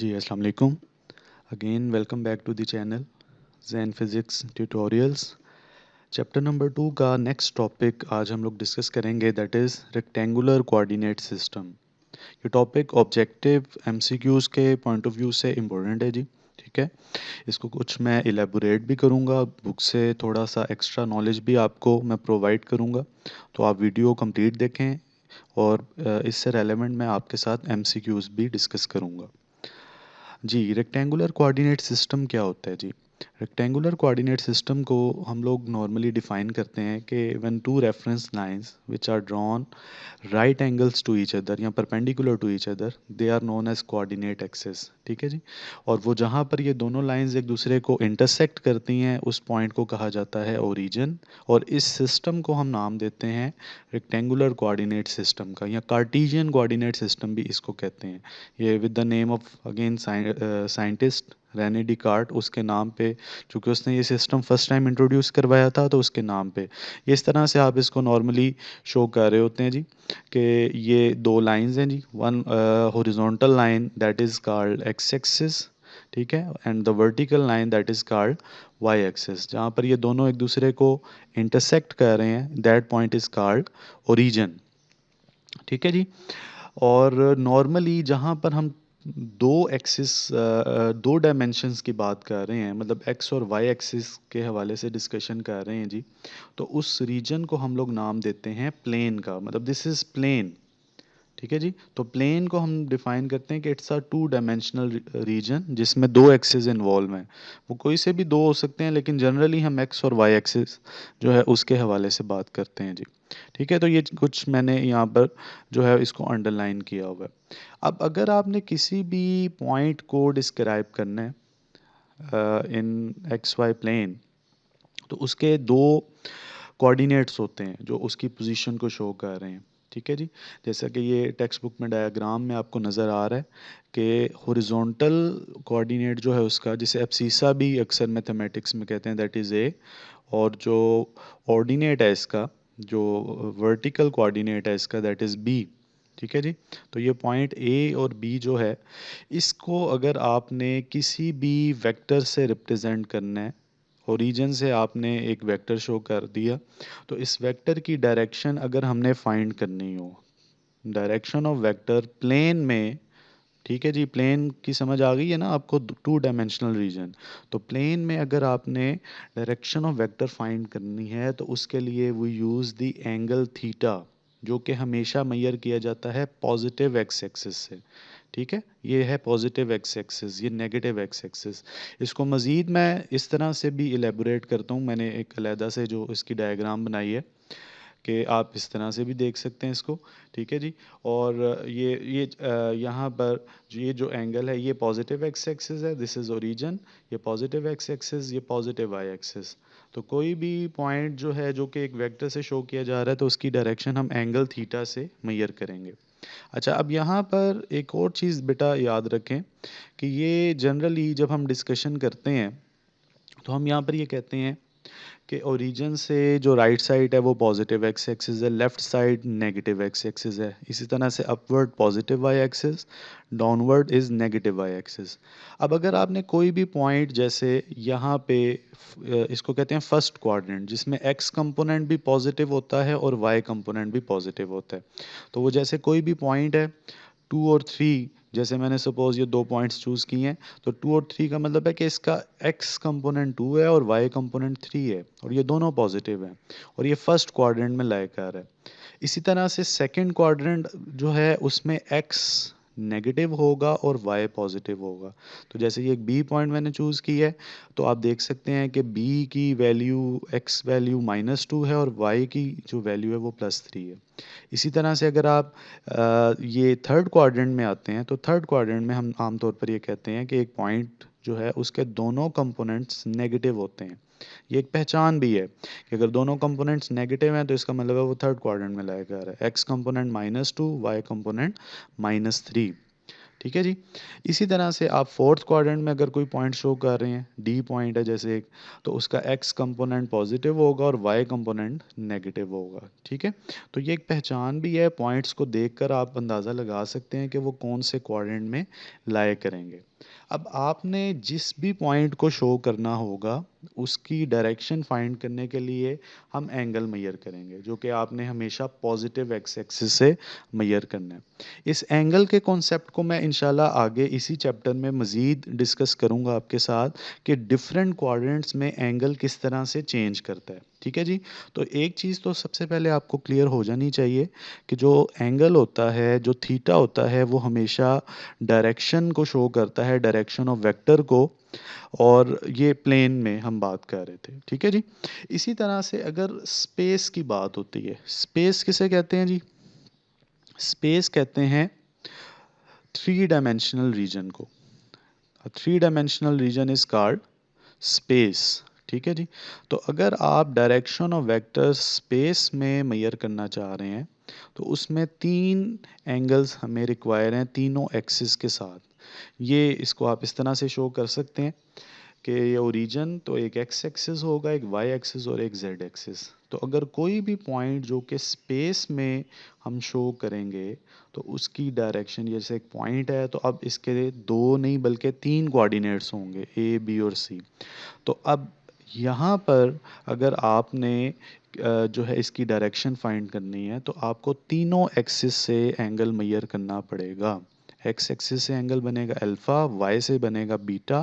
जी अस्सलाम वालेकुम। Again welcome back to the channel Zen Physics tutorials. Chapter number 2 का next topic आज हम लोग डिस्कस करेंगे, that is rectangular coordinate system. ये टॉपिक ऑब्जेक्टिव एमसीक्यूज़ के पॉइंट ऑफ व्यू से इम्पोर्टेंट है जी। ठीक है, इसको कुछ मैं इलेबोरेट भी करूँगा, बुक से थोड़ा सा एक्स्ट्रा नॉलेज भी आपको मैं प्रोवाइड करूँगा, तो आप वीडियो कंप्लीट देखें और इससे रेलेवेंट मैं आपके साथ एमसीक्यूज़ भी डिस्कस करूँगा। जी, रेक्टेंगुलर कोऑर्डिनेट सिस्टम क्या होता है जी? रेक्टेंगुलर कोऑर्डिनेट सिस्टम को हम लोग नॉर्मली डिफाइन करते हैं कि when two reference lines which are drawn right angles to each other या perpendicular to each other, they are known as coordinate axis. ठीक है जी। और वो जहाँ पर ये दोनों लाइंस एक दूसरे को इंटरसेक्ट करती हैं, उस पॉइंट को कहा जाता है ओरिजिन। और इस सिस्टम को हम नाम देते हैं रेक्टेंगुलर कोऑर्डिनेट सिस्टम का, या कार्टेशियन कोऑर्डिनेट सिस्टम भी इसको कहते हैं। ये with the name of again scientist Rene Descartes, उसके नाम पे, चूँकि उसने ये सिस्टम फर्स्ट टाइम इंट्रोड्यूस करवाया था, तो उसके नाम पे ये इस तरह से आप इसको नॉर्मली शो कर रहे होते हैं जी, कि ये दो लाइंस हैं जी। One horizontal line that is called X axis, ठीक है, and the vertical line that is called Y axis. जहाँ पर ये दोनों एक दूसरे को इंटरसेक्ट कर रहे हैं, that point is called origin. ठीक है जी। और नॉर्मली जहाँ पर हम दो डायमेंशंस की बात कर रहे हैं, मतलब एक्स और वाई एक्सिस के हवाले से डिस्कशन कर रहे हैं जी, तो उस रीजन को हम लोग नाम देते हैं प्लेन का, मतलब दिस इज़ प्लेन। ठीक है जी। तो प्लेन को हम डिफाइन करते हैं कि it's a two dimensional region जिसमें दो एक्सिस इन्वॉल्व हैं। वो कोई से भी दो हो सकते हैं, लेकिन जनरली हम एक्स और वाई एक्सिस जो है उसके हवाले से बात करते हैं जी। ठीक है, तो ये कुछ मैंने यहाँ पर जो है इसको अंडरलाइन किया हुआ है। अब अगर आपने किसी भी पॉइंट को डिस्क्राइब करना है इन एक्स वाई प्लेन, तो उसके दो कोऑर्डिनेट्स होते हैं जो उसकी पोजीशन को शो कर रहे हैं। ठीक है जी। जैसा कि ये टेक्स्ट बुक में डायग्राम में आपको नज़र आ रहा है कि हॉरिजॉन्टल कोऑर्डिनेट जो है उसका, जिसे एब्सिसा भी अक्सर मैथमेटिक्स में कहते हैं, दैट इज़ ए। और जो ऑर्डिनेट है इसका, जो वर्टिकल कोऑर्डिनेट है इसका, दैट इज़ बी। ठीक है जी। तो ये पॉइंट ए और बी जो है, इसको अगर आपने किसी भी वेक्टर से रिप्रेजेंट करना है, ओरिजिन से आपने एक वेक्टर शो कर दिया, तो इस वेक्टर की डायरेक्शन अगर हमने फाइंड करनी हो, डायरेक्शन ऑफ वेक्टर प्लेन में, ठीक है जी, प्लेन की समझ आ गई है ना आपको, टू डायमेंशनल रीजन। तो प्लेन में अगर आपने डायरेक्शन ऑफ वेक्टर फाइंड करनी है, तो उसके लिए वो यूज़ द एंगल थीटा, जो कि हमेशा मेजर किया जाता है पॉजिटिव एक्स एक्सिस से। ठीक है, ये है पॉजिटिव एक्स एक्सिस, ये नेगेटिव एक्स एक्सिस। इसको मज़ीद मैं इस तरह से भी एलेबोरेट करता हूँ, मैंने एक अलहदा से जो इसकी डायग्राम बनाई है, कि आप इस तरह से भी देख सकते हैं इसको। ठीक है जी। और यहाँ पर ये जो एंगल है, ये पॉजिटिव एक्स एक्सिस है, दिस इज़ ओरिजिन। ये पॉजिटिव एक्स एक्सिस, ये पॉजिटिव वाई एक्सिस। तो कोई भी पॉइंट जो है जो कि एक वेक्टर से शो किया जा रहा है, तो उसकी डायरेक्शन हम एंगल थीटा से मेजर करेंगे। अच्छा, अब यहाँ पर एक और चीज़ बेटा याद रखें कि ये जनरली जब हम डिस्कशन करते हैं, तो हम यहाँ पर ये कहते हैं कि ओरिजिन से जो राइट साइड है वो पॉजिटिव एक्स एक्सिस है, left side negative X axis है। इसी तरह से upward positive Y axis, downward is negative Y axis. अब अगर आपने कोई भी पॉइंट, जैसे यहाँ पे इसको कहते हैं फर्स्ट क्वाड्रेंट, जिसमें एक्स कंपोनेंट भी पॉजिटिव होता है और वाई कंपोनेंट भी पॉजिटिव होता है। तो वो जैसे कोई भी पॉइंट है, 2 और 3, जैसे मैंने सपोज ये दो पॉइंट्स चूज़ किए हैं, तो 2 और 3 का मतलब है कि इसका एक्स कंपोनेंट 2 है और वाई कंपोनेंट 3 है, और ये दोनों पॉजिटिव हैं, और ये फर्स्ट क्वाड्रेंट में लाई कर है। इसी तरह से सेकंड क्वाड्रेंट जो है उसमें एक्स नेगेटिव होगा और वाई पॉजिटिव होगा। तो जैसे ये एक बी पॉइंट मैंने चूज़ की है, तो आप देख सकते हैं कि बी की वैल्यू, एक्स वैल्यू -2 है, और वाई की जो वैल्यू है वो +3 है। इसी तरह से अगर आप ये थर्ड क्वाड्रेंट में आते हैं, तो थर्ड क्वाड्रेंट में हम आमतौर पर ये कहते हैं कि एक पॉइंट जो है उसके दोनों कंपोनेंट्स नेगेटिव होते हैं। ये एक पहचान भी है कि अगर दोनों कंपोनेंट्स नेगेटिव हैं, तो इसका मतलब है वो थर्ड क्वाड्रेंट में लाया जा रहा है। X component -2, Y component -3। ठीक है जी। इसी तरह से आप फोर्थ क्वाड्रेंट में अगर कोई पॉइंट शो कर रहे हैं, डी पॉइंट है जैसे एक, तो उसका एक्स कंपोनेंट पॉजिटिव होगा और वाई कंपोनेंट नेगेटिव होगा। ठीक है, तो ये एक पहचान भी है, पॉइंट्स को देखकर आप अंदाज़ा लगा सकते हैं कि वो कौन से क्वाड्रेंट में लाए करेंगे। अब आपने जिस भी पॉइंट को शो करना होगा उसकी डायरेक्शन फाइंड करने के लिए हम एंगल मेजर करेंगे, जो कि आपने हमेशा पॉजिटिव एक्स एक्सिस से मेजर करना है। इस एंगल के कॉन्सेप्ट को मैं इंशाल्लाह आगे इसी चैप्टर में मज़ीद डिस्कस करूंगा आपके साथ कि डिफरेंट क्वाड्रेंट्स में एंगल किस तरह से चेंज करता है। ठीक है जी। तो एक चीज़ तो सबसे पहले आपको क्लियर हो जानी चाहिए कि जो एंगल होता है, जो थीटा होता है, वो हमेशा डायरेक्शन को शो करता है, डायरेक्शन ऑफ वेक्टर को। और ये प्लेन में हम बात कर रहे थे। ठीक है जी। इसी तरह से अगर स्पेस की बात होती है, स्पेस किसे कहते हैं जी? स्पेस कहते हैं थ्री डायमेंशनल रीजन को। Three dimensional region is called space. ठीक है जी। तो अगर आप डायरेक्शन ऑफ वेक्टर स्पेस में मेजर करना चाह रहे हैं तो उसमें तीन एंगल्स हमें रिक्वायर हैं, तीनों एक्सिस के साथ। ये इसको आप इस तरह से शो कर सकते हैं कि ये ओरिजिन तो एक एक्स एक्सिस होगा, एक वाई एक्सिस और एक जेड एक्सिस। तो अगर कोई भी पॉइंट जो कि स्पेस में हम शो करेंगे तो उसकी डायरेक्शन, जैसे एक पॉइंट है तो अब इसके दो नहीं बल्कि तीन कोऑर्डिनेट्स होंगे, ए बी और सी। तो अब यहाँ पर अगर आपने जो है इसकी डायरेक्शन फाइंड करनी है तो आपको तीनों एक्सिस से एंगल मेजर करना पड़ेगा। एक्स एक्सिस से एंगल बनेगा अल्फ़ा, वाई से बनेगा बीटा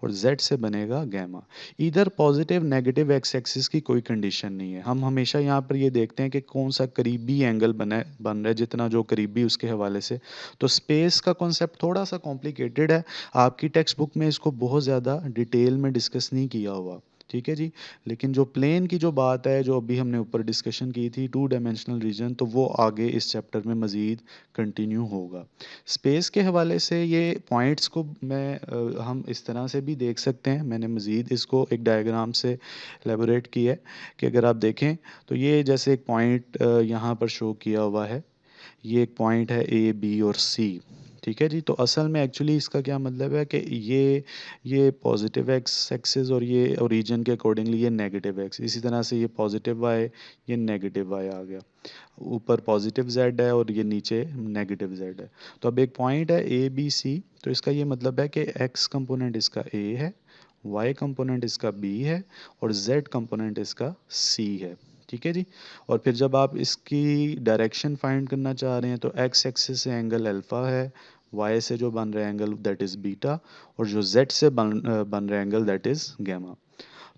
और जेड से बनेगा गैमा। इधर पॉजिटिव नेगेटिव एक्स एक्सिस की कोई कंडीशन नहीं है। हम हमेशा यहाँ पर ये देखते हैं कि कौन सा करीबी एंगल बन रहा है, जितना जो करीबी उसके हवाले से। तो स्पेस का कॉन्सेप्ट थोड़ा सा कॉम्प्लिकेटेड है, आपकी टेक्स्ट बुक में इसको बहुत ज़्यादा डिटेल में डिस्कस नहीं किया हुआ। ठीक है जी। लेकिन जो प्लेन की जो बात है, जो अभी हमने ऊपर डिस्कशन की थी, टू डायमेंशनल रीजन, तो वो आगे इस चैप्टर में मज़ीद कंटिन्यू होगा। स्पेस के हवाले से ये पॉइंट्स को हम इस तरह से भी देख सकते हैं। मैंने मज़ीद इसको एक डायग्राम से एलेबोरेट किया है कि अगर आप देखें तो ये जैसे एक पॉइंट यहाँ पर शो किया हुआ है, ये एक पॉइंट है ए बी और सी। ठीक है जी। तो असल में एक्चुअली इसका क्या मतलब है कि ये पॉजिटिव एक्स एक्सिस और ये ओरिजिन के अकॉर्डिंगली ये नेगेटिव एक्स, इसी तरह से ये पॉजिटिव वाई, ये नेगेटिव वाई आ गया। ऊपर पॉजिटिव जेड है और ये नीचे नेगेटिव जेड है। तो अब एक पॉइंट है ए बी सी, तो इसका ये मतलब है कि एक्स कंपोनेंट इसका ए है, वाई कंपोनेंट इसका बी है और जेड कंपोनेंट इसका सी है। ठीक है जी। और फिर जब आप इसकी डायरेक्शन फाइंड करना चाह रहे हैं तो एक्स एक्सिस से एंगल अल्फ़ा है, वाई से जो बन रहा है एंगल दैट इज़ बीटा और जो जेड से बन रहा है एंगल दैट इज़ गैमा।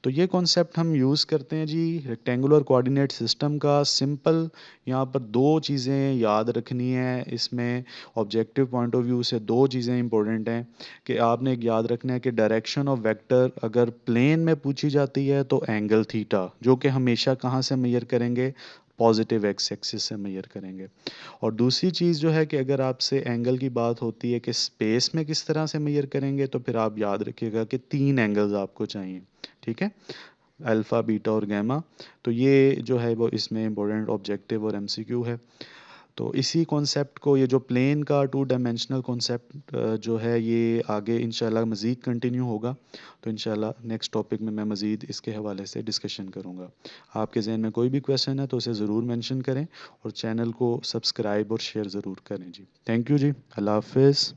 तो ये कॉन्सेप्ट हम यूज़ करते हैं जी रेक्टेंगुलर कोऑर्डिनेट सिस्टम का। सिंपल यहाँ पर दो चीज़ें याद रखनी है इसमें। ऑब्जेक्टिव पॉइंट ऑफ व्यू से दो चीज़ें इंपॉर्टेंट हैं कि आपने एक याद रखना है कि डायरेक्शन ऑफ वेक्टर अगर प्लेन में पूछी जाती है तो एंगल थीटा, जो कि हमेशा कहाँ से मेजर करेंगे, पॉजिटिव एक्स एक्सिस से मेजर करेंगे। और दूसरी चीज़ जो है कि अगर आपसे एंगल की बात होती है कि स्पेस में किस तरह से मेजर करेंगे, तो फिर आप याद रखिएगा कि तीन एंगल्स आपको चाहिए। ठीक है, अल्फ़ा बीटा और गैमा। तो ये जो है वो इसमें इंपॉर्टेंट ऑब्जेक्टिव और एमसीक्यू है। तो इसी कॉन्सेप्ट को, ये जो प्लेन का टू डायमेंशनल कॉन्सेप्ट जो है, ये आगे इंशाल्लाह मज़ीद कंटिन्यू होगा। तो इंशाल्लाह नेक्स्ट टॉपिक में मैं मज़ीद इसके हवाले से डिस्कशन करूँगा। आपके जहन में कोई भी क्वेश्चन है तो उसे ज़रूर मेंशन करें और चैनल को सब्सक्राइब और शेयर ज़रूर करें जी। थैंक यू जी। अल्लाह हाफिज़।